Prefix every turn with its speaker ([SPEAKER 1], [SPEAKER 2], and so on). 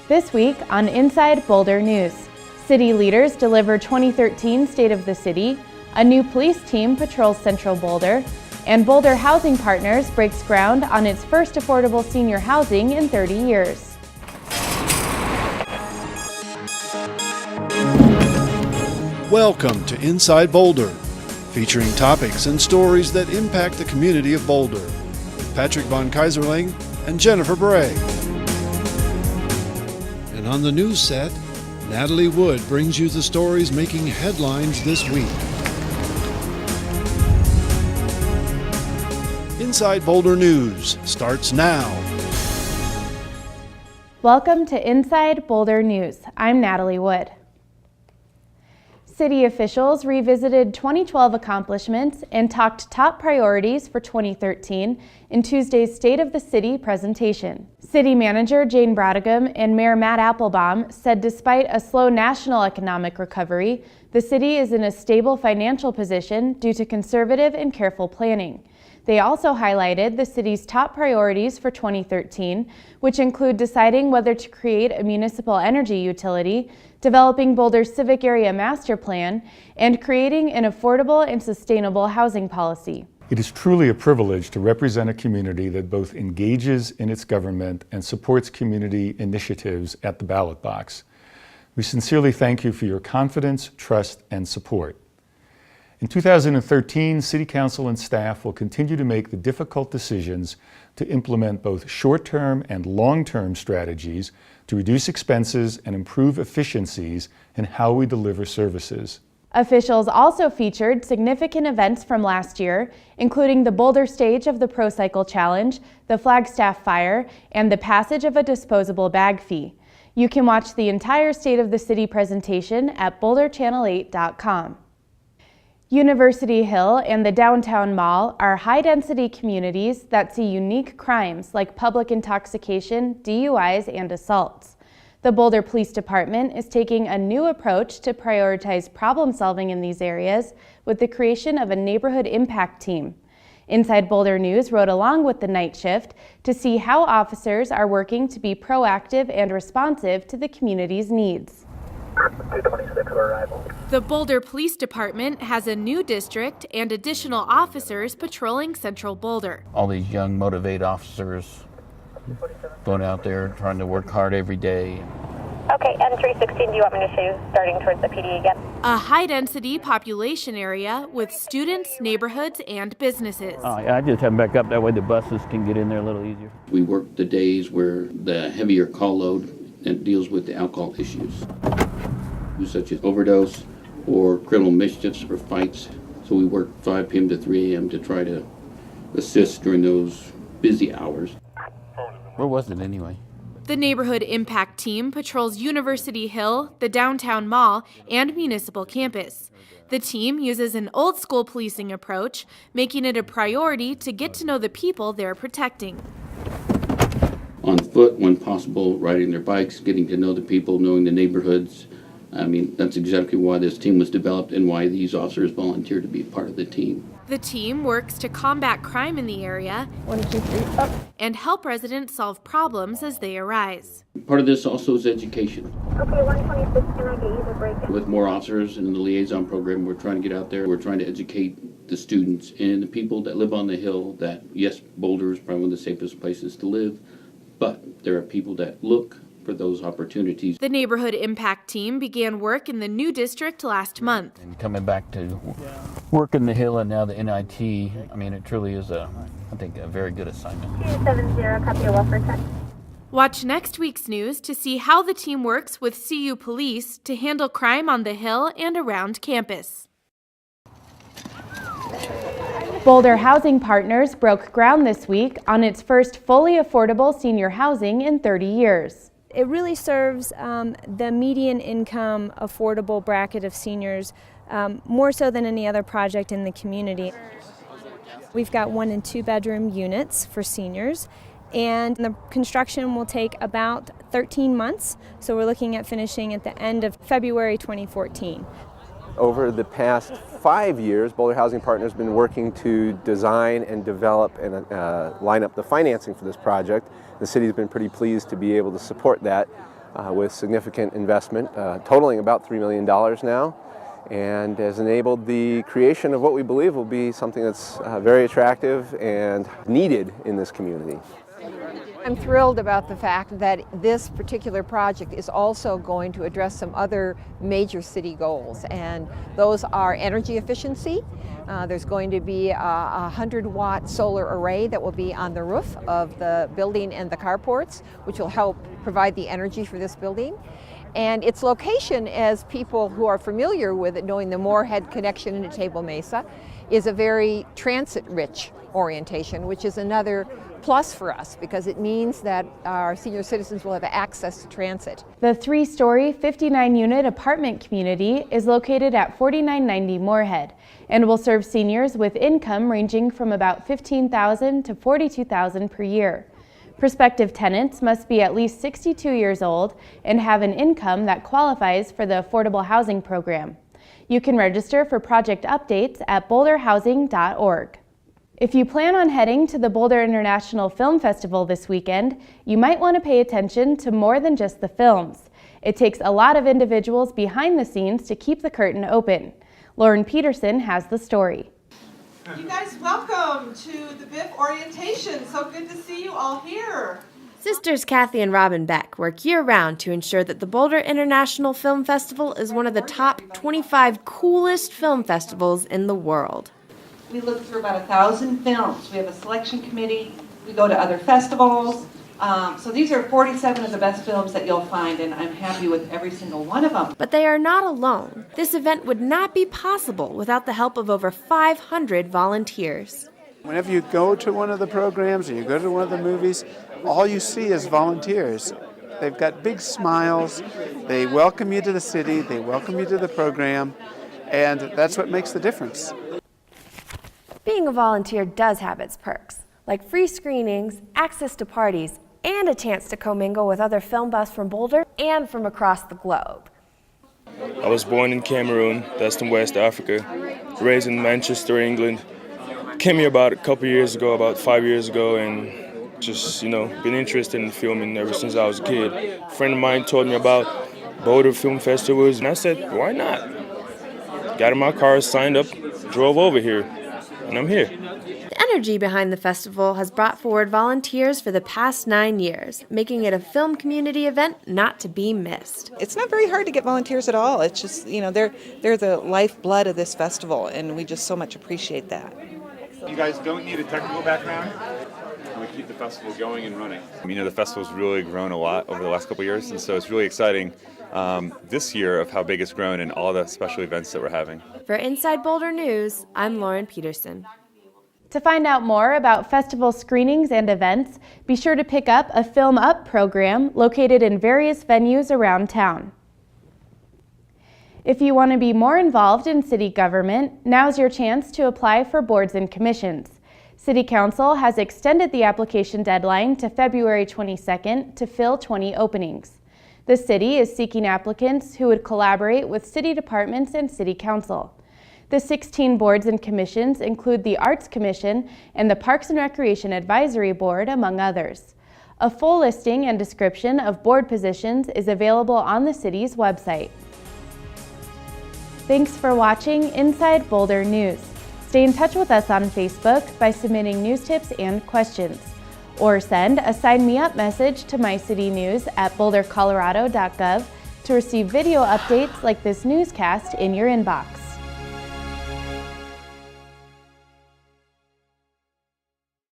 [SPEAKER 1] This week on Inside Boulder News, city leaders deliver 2013 State of the City, a new police team patrols Central Boulder, and Boulder Housing Partners breaks ground on its first affordable senior housing in 30 years.
[SPEAKER 2] Welcome to Inside Boulder, featuring topics and stories that impact the community of Boulder, with Patrick Von Kaiserling and Jennifer Bray. And on the news set, Natalie Wood brings you the stories making headlines this week. Inside Boulder News starts now.
[SPEAKER 1] Welcome to Inside Boulder News. I'm Natalie Wood. City officials revisited 2012 accomplishments and talked top priorities for 2013 in Tuesday's State of the City presentation. City Manager Jane Bradegum and Mayor Matt Applebaum said despite a slow national economic recovery, the city is in a stable financial position due to conservative and careful planning. They also highlighted the city's top priorities for 2013, which include deciding whether to create a municipal energy utility, developing Boulder's civic area master plan, and creating an affordable and sustainable housing policy.
[SPEAKER 3] It is truly a privilege to represent a community that both engages in its government and supports community initiatives at the ballot box. We sincerely thank you for your confidence, trust, and support. In 2013, City Council and staff will continue to make the difficult decisions to implement both short-term and long-term strategies to reduce expenses and improve efficiencies in how we deliver services.
[SPEAKER 1] Officials also featured significant events from last year, including the Boulder stage of the Pro Cycle Challenge, the Flagstaff Fire, and the passage of a disposable bag fee. You can watch the entire State of the City presentation at boulderchannel8.com. University Hill and the Downtown Mall are high-density communities that see unique crimes like public intoxication, DUIs, and assaults. The Boulder Police Department is taking a new approach to prioritize problem-solving in these areas with the creation of a neighborhood impact team. Inside Boulder News rode along with the night shift to see how officers are working to be proactive and responsive to the community's needs.
[SPEAKER 4] 226 arrival.
[SPEAKER 1] The Boulder Police Department has a new district and additional officers patrolling Central Boulder.
[SPEAKER 5] All these young, motivated officers going out there trying to work hard every day.
[SPEAKER 4] Okay, N316, do you want me to show you starting towards the PD again?
[SPEAKER 1] A high-density population area with students, neighborhoods, and businesses.
[SPEAKER 5] I just have them back up, that way the buses can get in there a little easier.
[SPEAKER 6] We work the days where the heavier call load and deals with the alcohol issues, such as overdose or criminal mischiefs or fights. So we work 5 p.m. to 3 a.m. to try to assist during those busy hours.
[SPEAKER 5] Where was it anyway?
[SPEAKER 1] The Neighborhood Impact Team patrols University Hill, the Downtown Mall, and Municipal Campus. The team uses an old-school policing approach, making it a priority to get to know the people they're protecting.
[SPEAKER 6] On foot, when possible, riding their bikes, getting to know the people, knowing the neighborhoods. I mean, that's exactly why this team was developed and why these officers volunteered to be part of the team.
[SPEAKER 1] The team works to combat crime in the area and help residents solve problems as they arise.
[SPEAKER 6] Part of this also is education.
[SPEAKER 4] Okay, 126, can I get you the break?
[SPEAKER 6] With more officers in the liaison program, we're trying to get out there. We're trying to educate the students and the people that live on the hill that, yes, Boulder is probably one of the safest places to live, but there are people that look for those opportunities.
[SPEAKER 1] The Neighborhood Impact Team began work in the new district last month.
[SPEAKER 5] And coming back to work in the Hill and now the NIT, I mean, it truly is I think, a very good assignment.
[SPEAKER 4] 270, copy your welfare check.
[SPEAKER 1] Watch next week's news to see how the team works with CU Police to handle crime on the Hill and around campus. Boulder Housing Partners broke ground this week on its first fully affordable senior housing in 30 years.
[SPEAKER 7] It really serves the median income affordable bracket of seniors more so than any other project in the community. We've got 1 and 2 bedroom units for seniors, and the construction will take about 13 months, so we're looking at finishing at the end of February 2014.
[SPEAKER 8] Over the past 5 years, Boulder Housing Partners has been working to design and develop and line up the financing for this project. The city's been pretty pleased to be able to support that. with significant investment, totaling about $3 million now, and has enabled the creation of what we believe will be something that's very attractive and needed in this community.
[SPEAKER 9] I'm thrilled about the fact that this particular project is also going to address some other major city goals, and those are energy efficiency. There's going to be a 100-watt solar array that will be on the roof of the building and the carports, which will help provide the energy for this building. And its location, as people who are familiar with it, knowing the Moorhead connection into Table Mesa, is a very transit-rich orientation, which is another plus for us because it means that our senior citizens will have access to transit.
[SPEAKER 1] The 3-story, 59-unit apartment community is located at 4990 Moorhead and will serve seniors with income ranging from about $15,000 to $42,000 per year. Prospective tenants must be at least 62 years old and have an income that qualifies for the Affordable Housing Program. You can register for project updates at boulderhousing.org. If you plan on heading to the Boulder International Film Festival this weekend, you might want to pay attention to more than just the films. It takes a lot of individuals behind the scenes to keep the curtain open. Lauren Peterson has the story.
[SPEAKER 10] You guys, welcome to the BIF orientation. So good to see you all here.
[SPEAKER 11] Sisters Kathy and Robin Beck work year-round to ensure that the Boulder International Film Festival is one of the top 25 coolest film festivals in the world.
[SPEAKER 10] We look through about 1,000 films. We have a selection committee. We go to other festivals. So these are 47 of the best films that you'll find, and I'm happy with every single one of them.
[SPEAKER 11] But they are not alone. This event would not be possible without the help of over 500 volunteers.
[SPEAKER 12] Whenever you go to one of the programs or you go to one of the movies, all you see is volunteers. They've got big smiles. They welcome you to the city. They welcome you to the program, and that's what makes the difference.
[SPEAKER 11] Being a volunteer does have its perks, like free screenings, access to parties, and a chance to commingle with other film buffs from Boulder and from across the globe.
[SPEAKER 13] I was born in Cameroon, that's in West Africa, raised in Manchester, England. Came here about a couple years ago, about 5 years ago, and just, been interested in filming ever since I was a kid. A friend of mine told me about Boulder Film Festivals, and I said, why not? Got in my car, signed up, drove over here, and I'm here.
[SPEAKER 11] The energy behind the festival has brought forward volunteers for the past 9 years, making it a film community event not to be missed.
[SPEAKER 10] It's not very hard to get volunteers at all. It's just, they're the lifeblood of this festival, and we just so much appreciate that.
[SPEAKER 14] You guys don't need a technical background. We keep the festival going and running. The festival's really grown a lot over the last couple of years, and so it's really exciting this year of how big it's grown and all the special events that we're having.
[SPEAKER 11] For Inside Boulder News, I'm Lauren Peterson.
[SPEAKER 1] To find out more about festival screenings and events, be sure to pick up a Film Up program located in various venues around town. If you want to be more involved in city government, now's your chance to apply for boards and commissions. City Council has extended the application deadline to February 22nd to fill 20 openings. The city is seeking applicants who would collaborate with city departments and City Council. The 16 boards and commissions include the Arts Commission and the Parks and Recreation Advisory Board, among others. A full listing and description of board positions is available on the city's website. Thanks for watching Inside Boulder News. Stay in touch with us on Facebook by submitting news tips and questions, or send a Sign Me Up message to mycitynews@bouldercolorado.gov to receive video updates like this newscast in your inbox.